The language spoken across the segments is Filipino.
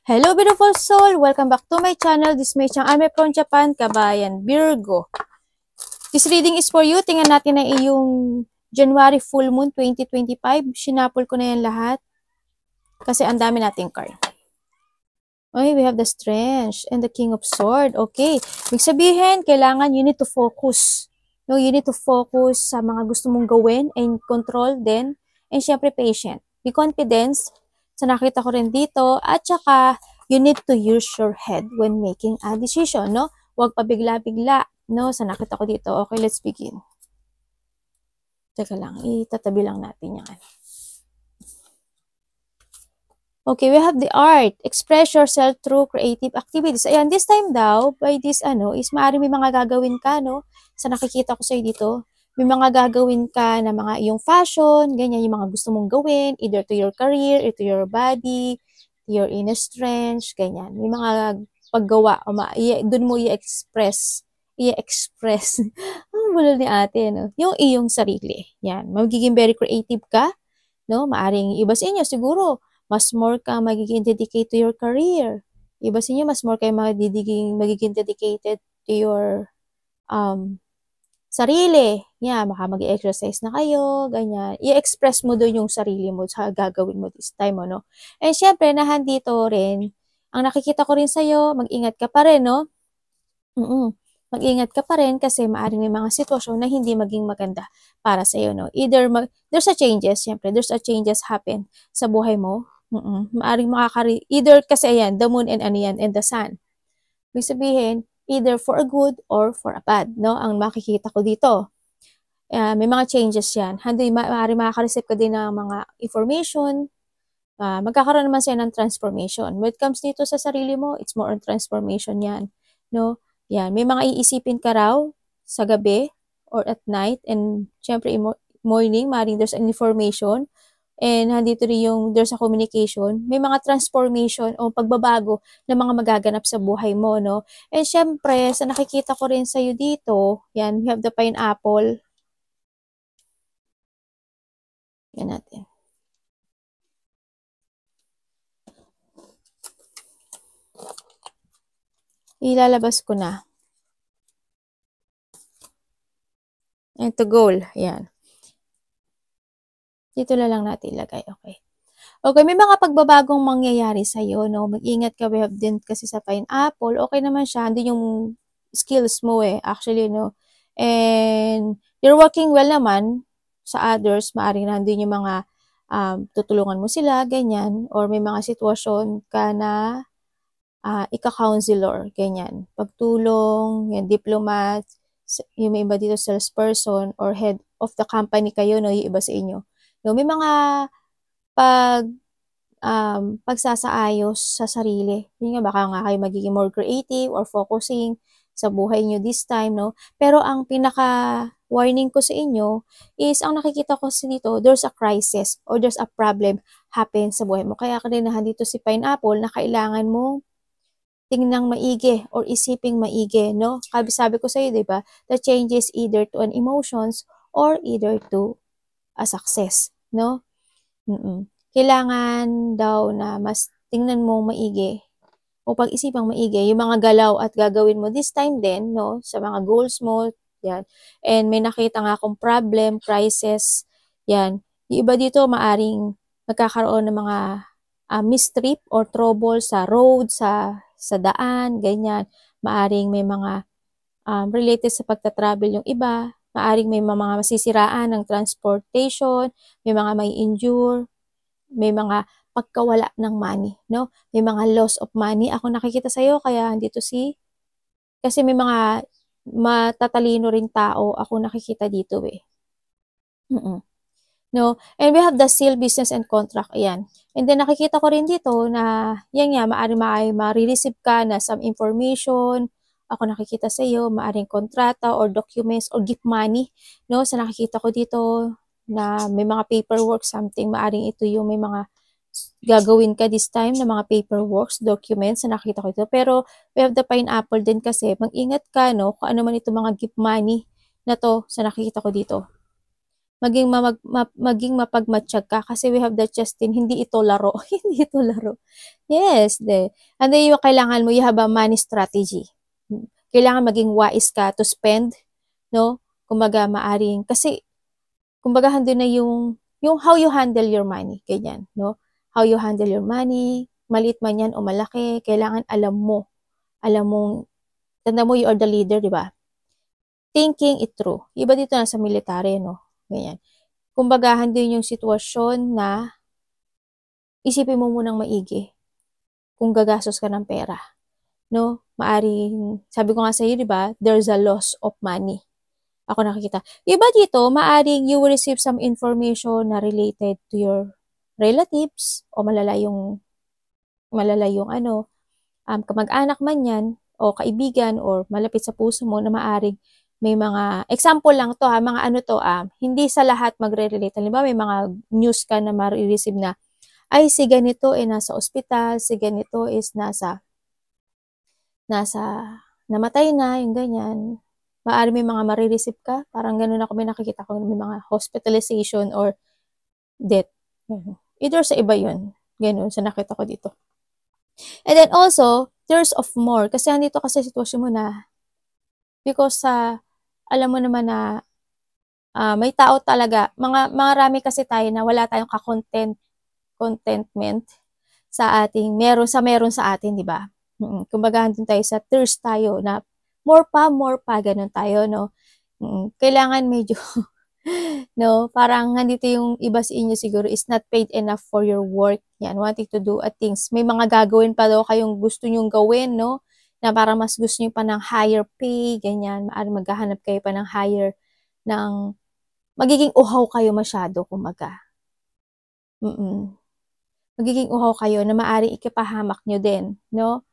Hello beautiful soul! Welcome back to my channel. This is May Chang Ame from Japan, Kabayan, Virgo. This reading is for you. Tingnan natin na iyong January full moon 2025. Sinapol ko na yan lahat kasi ang dami nating card. Okay, we have the Strength and the King of Swords. Okay, ibig sabihin, kailangan you need to focus. No, you need to focus sa mga gusto mong gawin and control din. And syempre, patient. Be confident sa nakita ko rin dito. At saka, you need to use your head when making a decision, no? Huwag pabigla-bigla, no? Sa nakita ko dito. Okay, let's begin. Teka lang, itatabi lang natin yan. Okay, we have the art. Express yourself through creative activities. Ayan, this time daw, by this is maaaring may mga gagawin ka, no? Sa nakikita ko sa'yo dito, may mga gagawin ka na mga iyong fashion, ganyan, yung mga gusto mong gawin, either to your career, or to your body, to your inner strength, ganyan. May mga paggawa, dun mo i-express, ang bulol ni ate, no? Yung iyong sarili. Yan, magiging very creative ka, no? Maaring iba sa inyo, siguro, mas more ka magiging dedicated to your career. Iba sa inyo, mas more kayo magiging dedicated to your sarili. Yeah, baka mag-exercise na kayo, ganyan. I-express mo doon yung sarili mo sa gagawin mo this time, no? And syempre, nahandito rin, ang nakikita ko rin sa'yo, mag-ingat ka pa rin, no? Mag-ingat ka pa rin kasi maaaring may mga sitwasyon na hindi maging maganda para sa'yo, no? Either, there's a changes, syempre, there's a changes happen sa buhay mo. Maaring either kasi ayan, the moon and and the sun. Ibig sabihin, either for a good or for a bad, no? Ang makikita ko dito. May mga changes yan. Maaring makaka-receive ka din ng mga information. Magkakaroon naman sa'yo ng transformation. When it comes dito sa sarili mo, it's more on transformation yan, no? Yan, may mga iisipin ka raw sa gabi or at night, and syempre morning, maaaring there's an information. And nandito rin there's a communication, may mga transformation o pagbabago na mga magaganap sa buhay mo, no? And syempre, sa nakikita ko rin sa'yo dito, yan, we have the pineapple. Yan natin. Ilalabas ko na. And to goal, yan. Dito na lang natin ilagay, okay. Okay, may mga pagbabagong mangyayari sa'yo, no? Mag-ingat ka, we have din kasi sa pineapple, okay naman siya, hindi yung skills mo actually, no? And you're working well naman sa others, maaaring nandun yung mga tutulungan mo sila, ganyan, or may mga sitwasyon ka na ika-counselor, ganyan. Pagtulong, yan, diplomat, yung may iba dito salesperson or head of the company kayo, no? Yung iba sa inyo. No, may mga pagsasaayos sa sarili. Yun nga, baka nga kayo magiging more creative or focusing sa buhay nyo this time, no? Pero ang pinaka-warning ko sa inyo is, ang nakikita ko dito, there's a crisis or there's a problem happen sa buhay mo. Kaya kaninahan dito si pineapple na kailangan mong tingnang maigi or isiping maigi, no? Sabi ko sa iyo, di ba? The changes either to an emotions or either to a success, no? Kailangan daw na mas tingnan mong maigi o pag-isipang maigi yung mga galaw at gagawin mo this time din, no? Sa mga goals mo, yan. And may nakita nga akong problem, crisis, yan. Yung iba dito maaring magkakaroon ng mga mistrip or trouble sa road, sa daan, ganyan. Maaring may mga related sa pagta-travel yung iba, maaring may mga masisiraan ng transportation, may mga may injure, may mga pagkawala ng money, no? May mga loss of money. Ako nakikita sa'yo, kaya dito kasi may mga matatalino rin tao, ako nakikita dito No? And we have the seal, business, and contract. Ayan. And then nakikita ko rin dito na, yan nga, maaring ma-receive ka na some information. Ako nakikita sa iyo, maaring kontrata or documents or gift money. No? Sa nakikita ko dito na may mga paperwork, something, maaring ito yung may mga gagawin ka this time na mga paperworks, documents na nakita ko ito. Pero we have the pineapple din kasi, mag-ingat ka, no? Kung ano man ito mga gift money na to sa nakikita ko dito. maging mapagmatsyag ka kasi we have the Justin, hindi ito laro. Hindi ito laro. Yes, and then yung kailangan mo, you have a money strategy. Kailangan maging wise ka to spend, no? Kumbaga, maaring, kasi, kumbaga, handun na yung how you handle your money, ganyan, no? How you handle your money, maliit man yan o malaki, kailangan alam mo, tanda mo, you are the leader, di ba? Thinking it through. Iba dito na sa military, no? Ganyan. Kumbaga, handun yung sitwasyon na isipin mo munang maigi kung gagastos ka ng pera, no? Maaring, sabi ko nga sa iyo, di ba? There's a loss of money. Ako nakikita. Iba dito, maaring you will receive some information na related to your relatives o malala yung kamag-anak man yan o kaibigan or malapit sa puso mo na maaring may mga, example lang to ha, mga ano to, hindi sa lahat magre-relate. Halimbawa, may mga news ka na ma-receive na, ay, si ganito nasa ospital, si ganito is namatay na, yung ganyan. Maaari may mga marireceive ka, parang ganun ako may nakikita ko, may mga hospitalization or death. Either sa iba yun, ganun, sa nakita ko dito. And then also, there's of more, kasi andito kasi sitwasyon mo na, because alam mo naman na, may tao talaga, marami kasi tayo na wala tayong contentment sa ating, meron sa atin, di ba? Kumbaga, andun tayo sa thirst tayo na more pa, ganun tayo, no? Kailangan medyo, no, parang nandito yung iba sa inyo siguro is not paid enough for your work, yan, wanting to do at things. May mga gagawin pa daw kayong gusto nyong gawin, no? Na parang mas gusto nyo pa ng higher pay, ganyan, maaari maghahanap kayo pa ng higher, magiging uhaw kayo masyado, kumaga. Magiging uhaw kayo na maaari ikipahamak nyo din, no?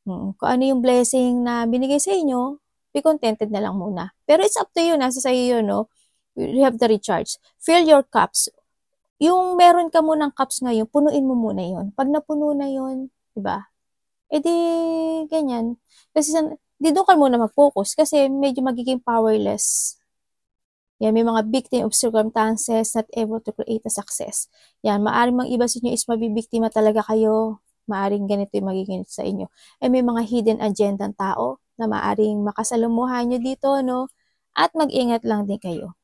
Kung ano yung blessing na binigay sa inyo, be contented na lang muna. Pero it's up to you, nasa sa iyo, no? You have the recharge. Fill your cups. Yung meron ka munang cups ngayon, punuin mo muna yon. Pag napuno na yon, di ba? Di, ganyan. Kasi di doon ka muna mag-focus kasi medyo magiging powerless. Yan, may mga victim of circumstances not able to create a success. Yan, maaring mang iba sa inyo is mabibiktima talaga kayo. Maaring ganito yung magiging sa inyo. May mga hidden agenda tao na maaring makasalumuhan nyo dito, no? At mag-ingat lang din kayo.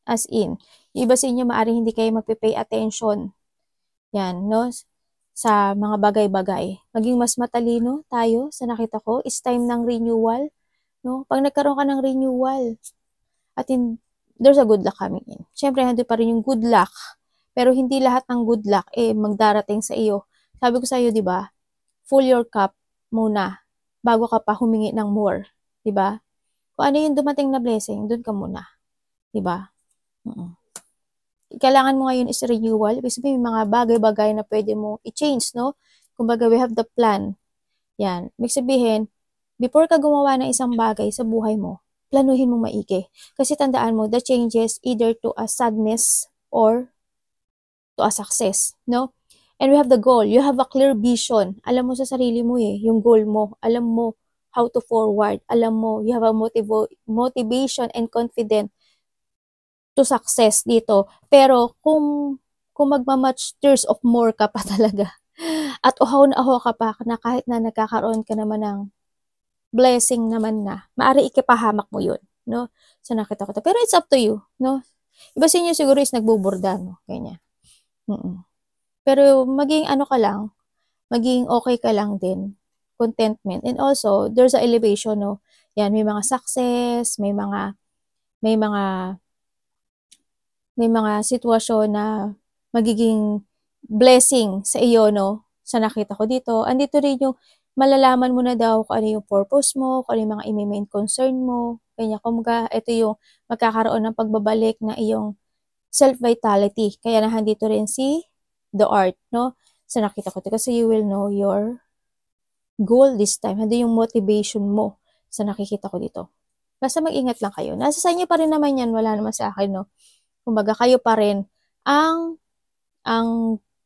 As in, iba sa inyo maaring hindi kayo magpe-pay attention. Yan, no? Sa mga bagay-bagay. Maging mas matalino tayo sa nakita ko. It's time ng renewal, no? Pag nagkaroon ka ng renewal, at there's a good luck coming in. Siyempre, nandun pa rin yung good luck. Pero hindi lahat ng good luck magdarating sa iyo. Sabi ko sa iyo, di ba? Full your cup muna bago ka pa humingi ng more. Di ba? Kung ano yung dumating na blessing, dun ka muna. Di ba? Kailangan mo ngayon is renewal. Ibig sabihin, may mga bagay-bagay na pwede mo i-change, no? Kumbaga, we have the plan. Yan. Ibig sabihin, before ka gumawa ng isang bagay sa buhay mo, planuhin mo maigi. Kasi tandaan mo, the changes either to a sadness or to a success, no? And we have the goal. You have a clear vision. Alam mo sa sarili mo yung goal mo. Alam mo how to forward. Alam mo, you have a motivation and confidence to success dito. Pero kung magmamatch, there's of more ka pa talaga. At uhaw na uhaw ka pa na kahit na nagkakaroon ka naman ng blessing naman na, maaari ikipahamak mo yun, no? So, nakita ko to. Pero it's up to you, no? Iba sa inyo siguro is nagbuburda, no? Ganyan. Pero maging ano ka lang, maging okay ka lang din. Contentment. And also, there's a elevation, no? Yan, may mga success, may mga sitwasyon na magiging blessing sa iyo, no? Sa nakita ko dito. Andito rin yung malalaman mo na daw kung ano yung purpose mo, kung ano yung mga main concern mo. Kanya, kumbaga, ito yung magkakaroon ng pagbabalik na iyong self-vitality. Kaya nahandito rin si the art, no? So, nakita ko ito. Kasi you will know your goal this time. Hindi yung motivation mo sa nakikita ko dito. Basta mag-ingat lang kayo. Nasa sa inyo pa rin naman yan. Wala naman sa akin, no? Kumbaga, kayo pa rin ang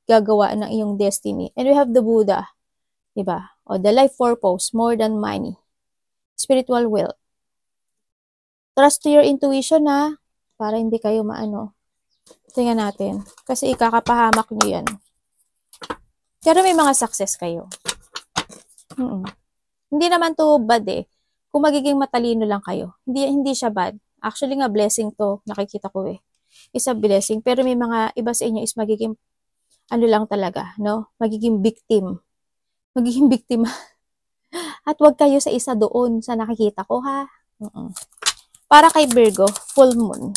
gagawa ng iyong destiny. And we have the Buddha. Diba? O the life purpose, more than money. Spiritual will. Trust to your intuition, ha? Para hindi kayo Tingnan natin. Kasi ikakapahamak nyo yan. Pero may mga success kayo. Hindi naman to bad eh. Kung magiging matalino lang kayo. Hindi siya bad. Actually nga, blessing to. Nakikita ko eh. Is a blessing. Pero may mga iba sa inyo is magiging, ano lang talaga, no? Magiging victim. Magiging biktima. At wag kayo sa isa doon sa nakikita ko, ha? Para kay Virgo, full moon.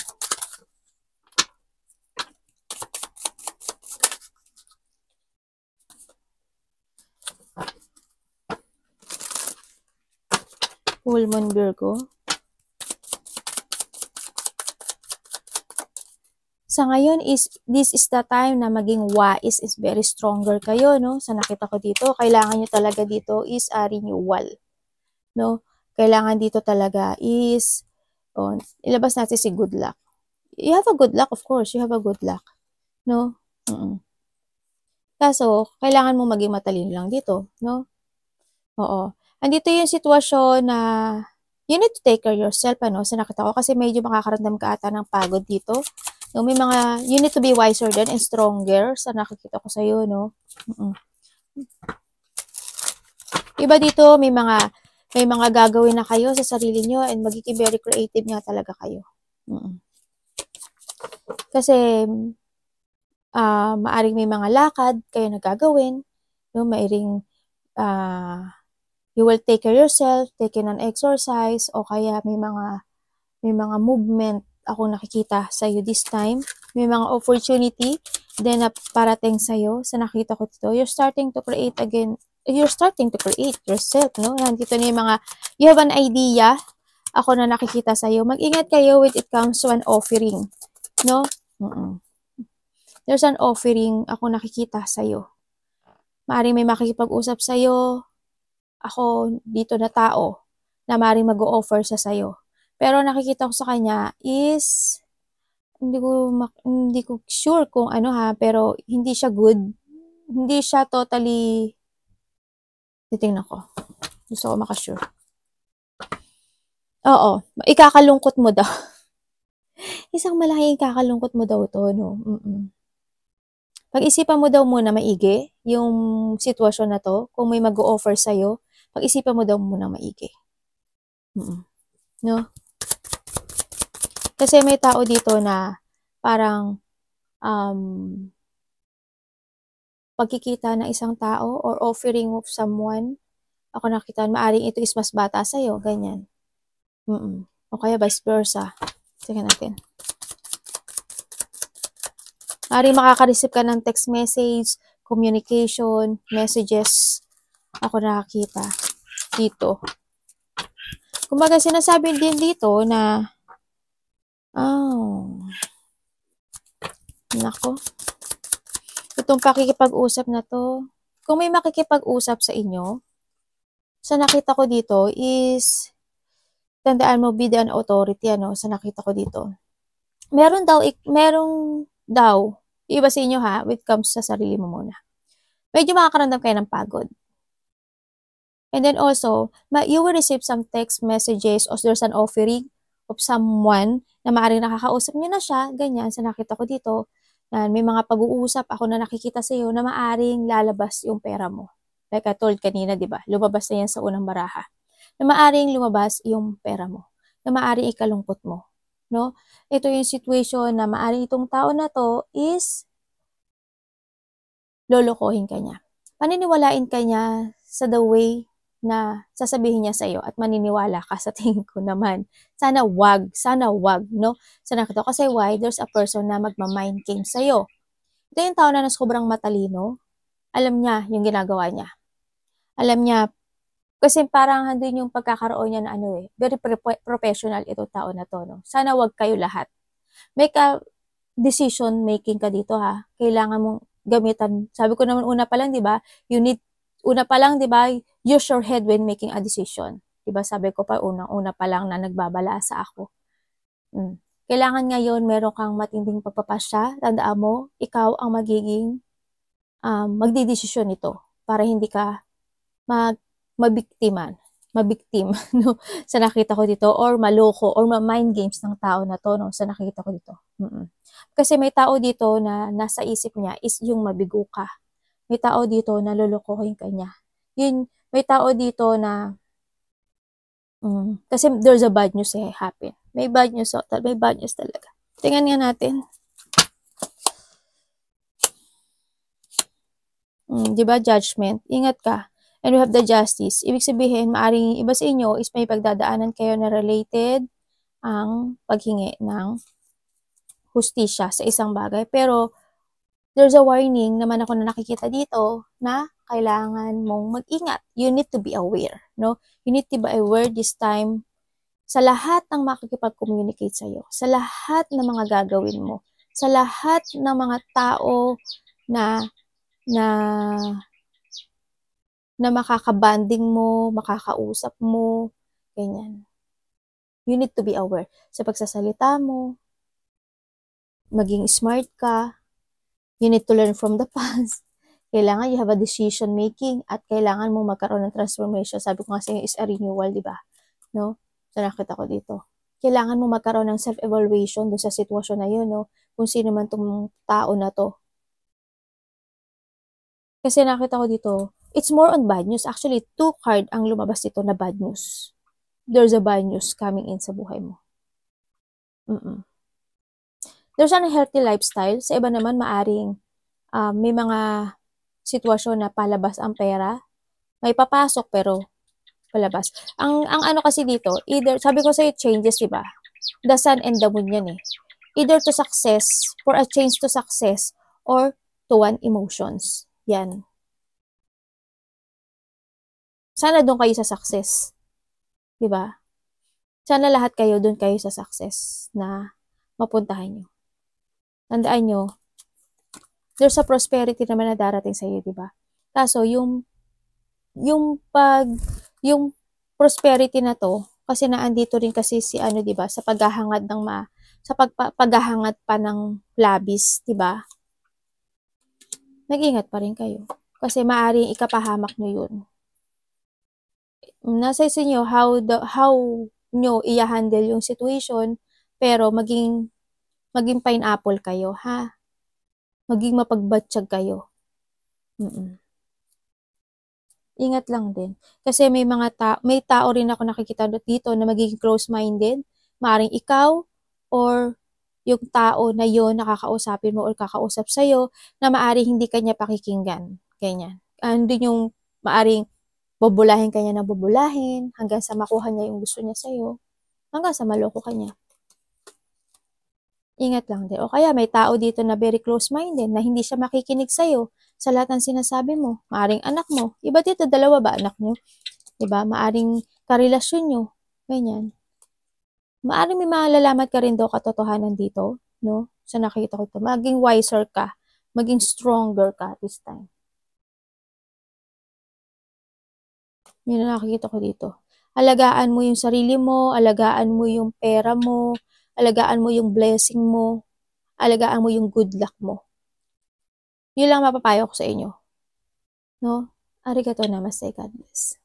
Full moon Virgo. Sa ngayon this is the time na maging wise is very stronger kayo, no? Sa nakita ko dito, kailangan nyo talaga dito is a renewal, no? Kailangan dito talaga is, ilabas natin si good luck. You have a good luck, of course. You have a good luck, no? Kaso, kailangan mo maging matalino lang dito, no? Oo. Andito yung sitwasyon na you need to take care of yourself, ano? Sa nakita ko, kasi medyo makakaramdam ka ata ng pagod dito. No, may mga, you need to be wiser then and stronger sa nakikita ko sa'yo, no? Iba dito, may mga gagawin na kayo sa sarili nyo and magiging very creative nga talaga kayo. Kasi, maaring may mga lakad kayo na gagawin, no? Maaring, you will take care of yourself, taking an exercise, o kaya may mga movement ako nakikita sa iyo this time. May mga opportunity then na parating sa iyo sa nakita ko dito. You're starting to create again. You're starting to create yourself, no? Nandito na yung mga, you have an idea. Ako na nakikita sa iyo. Mag-ingat kayo when it comes to an offering, no? There's an offering ako nakikita sa iyo. Maaring may makikipag-usap sa iyo. Ako dito na tao na maaring mag-o-offer sa iyo. Pero nakikita ko sa kanya is, hindi ko sure kung ano ha, pero hindi siya good. Hindi siya totally, titingnan ko. Gusto ko makasure. Oo, ikakalungkot mo daw. Isang malaking ikakalungkot mo daw to, no? Pag-isipan mo daw muna maigi yung sitwasyon na to. Kung may mag-o-offer sa'yo, pag-isipan mo daw muna maigi. No? Kasi may tao dito na parang pagkikita ng isang tao or offering of someone, ako nakita, maaring ito is mas bata sa'yo, ganyan. O kaya vice versa. Tingnan natin. Maaring makaka-receive ka ng text message, communication, messages, ako nakakita dito. Kumbaga sinasabi din dito na nako. Itong pakikipag-usap na to. Kung may makikipag-usap sa inyo, sa nakita ko dito is, tandaan mo, be an authority, ano, sa nakita ko dito. Meron daw, iba sa inyo ha, when it comes sa sarili mo muna. Medyo makakaramdam kayo ng pagod. And then also, you will receive some text messages or there's an offering of someone na maaaring nakakausap niyo na siya, ganyan, sa nakita ko dito, na may mga pag-uusap ako na nakikita sa iyo na maaaring lalabas yung pera mo. Like I told kanina, di ba? Lumabas na yan sa unang baraha. Na maaaring lumabas yung pera mo. Na maaaring ikalungkot mo. No? Ito yung situation na maaaring itong tao na to is lolokohin ka niya. Paniniwalain ka niya sa the way na sasabihin niya sa iyo at maniniwala ka sa tingin ko naman. Sana wag, no? Sana nakita kasi why? There's a person na magma-mind game sa iyo. Ito yung tao na sobrang matalino. Alam niya yung ginagawa niya. Alam niya, kasi parang handun yung pagkakaroon niya na very professional itong tao na to, no? Sana wag kayo lahat. Make a decision making ka dito ha. Kailangan mong gamitan. Sabi ko naman una pa lang, di ba? Una pa lang, di ba? Use your head when making a decision. Di ba? Sabi ko pa una pa lang na nagbabala sa ako. Kailangan ngayon meron kang matinding pagpapasya. Tandaan mo, ikaw ang magiging magdidesisyon nito para hindi ka mabiktiman. mabiktim, no, sa nakita ko dito, or maloko, or ma-mind games ng tao na to, no, sa nakita ko dito. Kasi may tao dito na nasa isip niya is yung mabigo ka. May tao dito na lolokohin ka niya. May tao dito na, kasi there's a bad news happen. May bad news, may bad news talaga. Tingnan nga natin. Di ba, judgment? Ingat ka. And we have the justice. Ibig sabihin, maaring iba sa inyo is may pagdadaanan kayo na related ang paghingi ng hustisya sa isang bagay. Pero, there's a warning naman ako na nakikita dito na kailangan mong mag-ingat. You need to be aware, no? You need to be aware this time sa lahat ng makikipag-communicate sa'yo, sa lahat ng mga gagawin mo, sa lahat ng mga tao na makakabanding mo, makakausap mo, ganyan. You need to be aware sa pagsasalita mo, maging smart ka, you need to learn from the past. Kailangan you have a decision making at kailangan mo magkaroon ng transformation. Sabi ko nga sa'yo is a renewal, di ba? No? So nakita ko dito. Kailangan mo magkaroon ng self-evaluation doon sa sitwasyon na yun, no? Kung sino man tong tao na to. Kasi nakita ko dito, it's more on bad news. Actually, 2 card ang lumabas dito na bad news. There's a bad news coming in sa buhay mo. There's an unhealthy lifestyle. Sa iba naman, maaring may mga sitwasyon na palabas ang pera. May papasok pero palabas. Ang ano kasi dito, either, sabi ko sa'yo, changes, diba? The sun and the moon yan eh. Either to success, for a change to success, or to one emotions. Yan. Sana doon kayo sa success. Diba? Sana lahat kayo doon kayo sa success na mapuntahan nyo. Tandaan nyo, there's a prosperity naman na darating sa iyo, diba? Kaso, yung prosperity na to, kasi naandito rin kasi si ano, diba, sa paghahangad ng paghahangad pa ng labis, diba? Nag-ingat pa rin kayo. Kasi maaring ikapahamak nyo yun. Nasa sa inyo how nyo i-handle yung situation, pero maging pineapple kayo, ha? Maging mapagbatsyag kayo. Ingat lang din. Kasi may tao rin ako nakikita dito na magiging close-minded. Maaring ikaw or yung tao na yon nakakausapin mo or kakausap sa'yo na maaring hindi kanya pakikinggan. Ganyan. Andun yung maaring bubulahin kanya na bubulahin hanggang sa makuha niya yung gusto niya sa'yo. Hanggang sa maloko kanya. Ingat lang din. O kaya may tao dito na very close-minded na hindi siya makikinig sa'yo sa lahat ng sinasabi mo. Maaring anak mo. Iba dito, 2 ba anak nyo? Diba? Maaring karelasyon nyo. Ganyan. Maaring may malalaman ka rin daw katotohanan dito, no? Sa nakita ko ito. Maging wiser ka. Maging stronger ka this time. Yun ang nakikita ko dito. Alagaan mo yung sarili mo, alagaan mo yung pera mo, alagaan mo yung blessing mo, alagaan mo yung good luck mo. Yun lang mapapayo ko sa inyo. No? Arigato namaste, God bless.